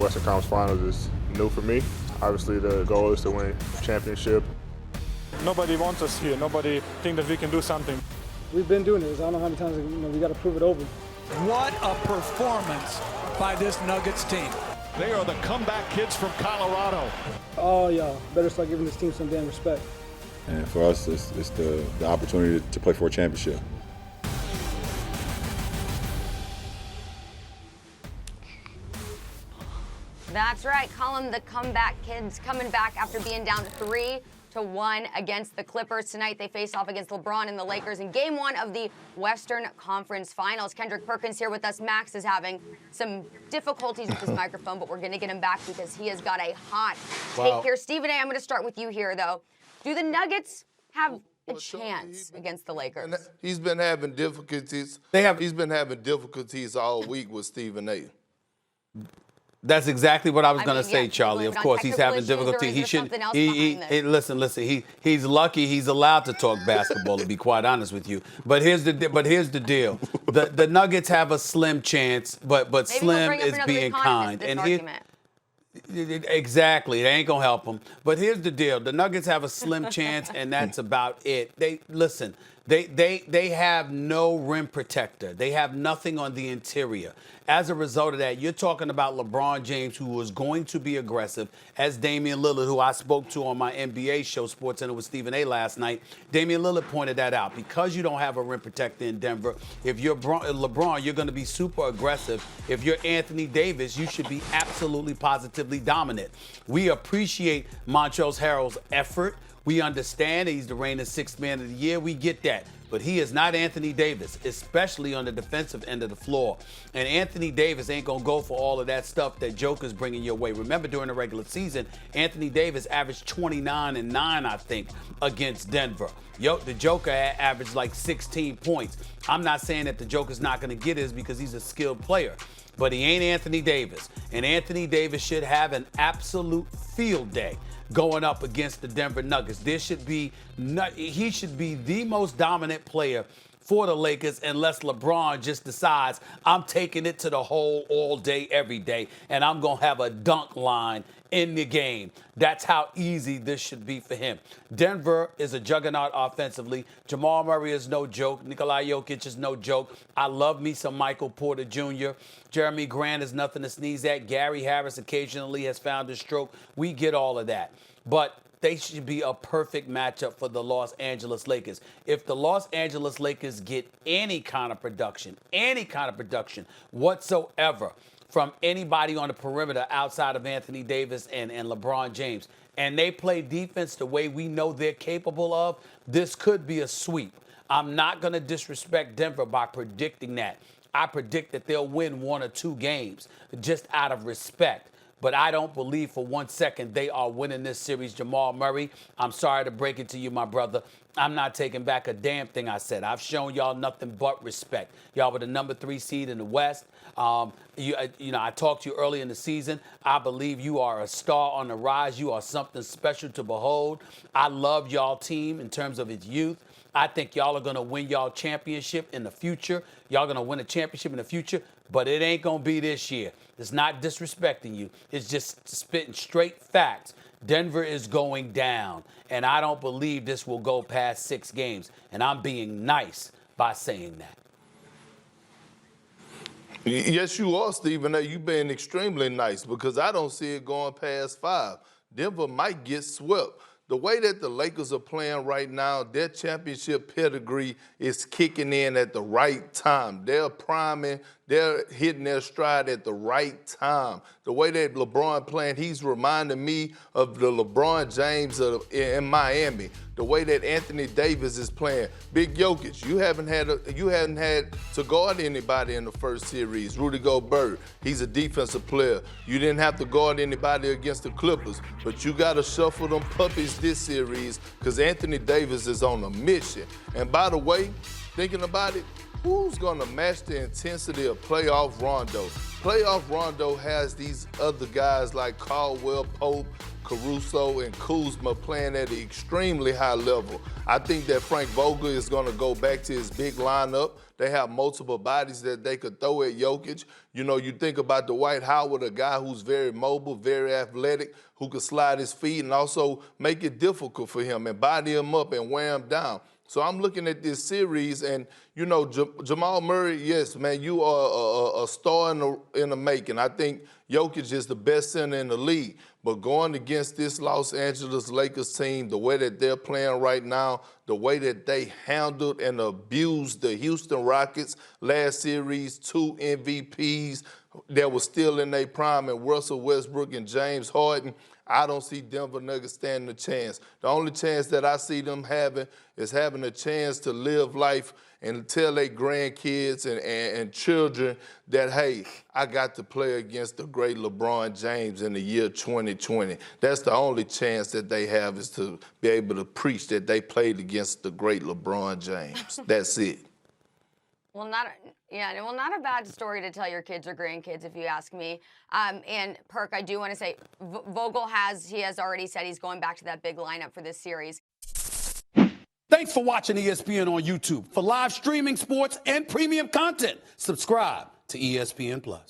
Western Conference Finals is new for me. Obviously, the goal is to win championship. Nobody wants us here. Nobody think that we can do something. We've been doing this. I don't know how many times we got to prove it over. What a performance by this Nuggets team. They are the comeback kids from Colorado. Oh, yeah. Better start giving this team some damn respect. And for us, it's the opportunity to play for a championship. That's right, call them the comeback kids, coming back after being down 3-1 against the Clippers. Tonight they face off against LeBron and the Lakers in Game 1 of the Western Conference Finals. Kendrick Perkins here with us. Max is having some difficulties with his microphone, but we're going to get him back because he has got a hot take here. Stephen A., I'm going to start with you here, though. Do the Nuggets have a chance against the Lakers? He's been having difficulties. He's been having difficulties all week with Stephen A. That's exactly what I was going to say, Charlie. Of course, he's having difficulty. He shouldn't. Listen. He's lucky he's allowed to talk basketball. To be quite honest with you, but here's the deal. The Nuggets have a slim chance, but Slim is being kind. Exactly, it ain't gonna help them. But here's the deal: the Nuggets have a slim chance, and that's about it. They have no rim protector. They have nothing on the interior. As a result of that, you're talking about LeBron James, who was going to be aggressive, as Damian Lillard, who I spoke to on my NBA show, SportsCenter with Stephen A. last night. Damian Lillard pointed that out. Because you don't have a rim protector in Denver, if you're LeBron, you're going to be super aggressive. If you're Anthony Davis, you should be absolutely positively dominant. We appreciate Montrezl Harrell's effort. We understand he's the reigning sixth man of the year. We get that. But he is not Anthony Davis, especially on the defensive end of the floor. And Anthony Davis ain't going to go for all of that stuff that Joker's bringing your way. Remember, during the regular season, Anthony Davis averaged 29 and 9, I think, against Denver. The Joker averaged like 16 points. I'm not saying that the Joker's not going to get his because he's a skilled player. But he ain't Anthony Davis. And Anthony Davis should have an absolute field day going up against the Denver Nuggets. He should be the most dominant player for the Lakers unless LeBron just decides I'm taking it to the hole all day, every day, and I'm going to have a dunk line in the game. That's how easy this should be for him. Denver is a juggernaut offensively. Jamal Murray is no joke. Nikola Jokic is no joke. I love me some Michael Porter Jr. Jeremy Grant is nothing to sneeze at. Gary Harris occasionally has found his stroke. We get all of that. But they should be a perfect matchup for the Los Angeles Lakers. If the Los Angeles Lakers get any kind of production whatsoever from anybody on the perimeter outside of Anthony Davis and LeBron James, and they play defense the way we know they're capable of, this could be a sweep. I'm not going to disrespect Denver by predicting that. I predict that they'll win 1 or 2 games just out of respect. But I don't believe for 1 second they are winning this series. Jamal Murray, I'm sorry to break it to you, my brother. I'm not taking back a damn thing I said. I've shown y'all nothing but respect. Y'all were the number 3 seed in the West. I talked to you early in the season. I believe you are a star on the rise. You are something special to behold. I love y'all team in terms of its youth. I think y'all are going to win y'all championship in the future. Y'all going to win a championship in the future, but it ain't going to be this year. It's not disrespecting you. It's just spitting straight facts. Denver is going down, and I don't believe this will go past 6 games, and I'm being nice by saying that. Yes, you are, Stephen A. You've been extremely nice because I don't see it going past 5. Denver might get swept. The way that the Lakers are playing right now, their championship pedigree is kicking in at the right time. They're priming. They're hitting their stride at the right time. The way that LeBron playing, he's reminding me of the LeBron James in Miami. The way that Anthony Davis is playing. Big Jokic, you haven't had to guard anybody in the first series. Rudy Gobert, he's a defensive player. You didn't have to guard anybody against the Clippers, but you got to shuffle them puppies this series because Anthony Davis is on a mission. And by the way, thinking about it, who's going to match the intensity of playoff Rondo? Playoff Rondo has these other guys like Caldwell Pope, Caruso and Kuzma playing at an extremely high level. I think that Frank Vogel is going to go back to his big lineup. They have multiple bodies that they could throw at Jokic. You know, you think about Dwight Howard, a guy who's very mobile, very athletic, who could slide his feet and also make it difficult for him and body him up and wear him down. So I'm looking at this series, and, you know, Jamal Murray, yes, man, you are a star in the making. I think Jokic is the best center in the league. But going against this Los Angeles Lakers team, the way that they're playing right now, the way that they handled and abused the Houston Rockets last series, 2 MVPs that were still in their prime, and Russell Westbrook and James Harden, I don't see Denver Nuggets standing a chance. The only chance that I see them having is having a chance to live life and tell their grandkids and children that, hey, I got to play against the great LeBron James in the year 2020. That's the only chance that they have, is to be able to preach that they played against the great LeBron James. That's it. Well, not a bad story to tell your kids or grandkids, if you ask me. And Perk, I do want to say, Vogel has already said he's going back to that big lineup for this series. Thanks for watching ESPN on YouTube. For live streaming, sports, and premium content, subscribe to ESPN+.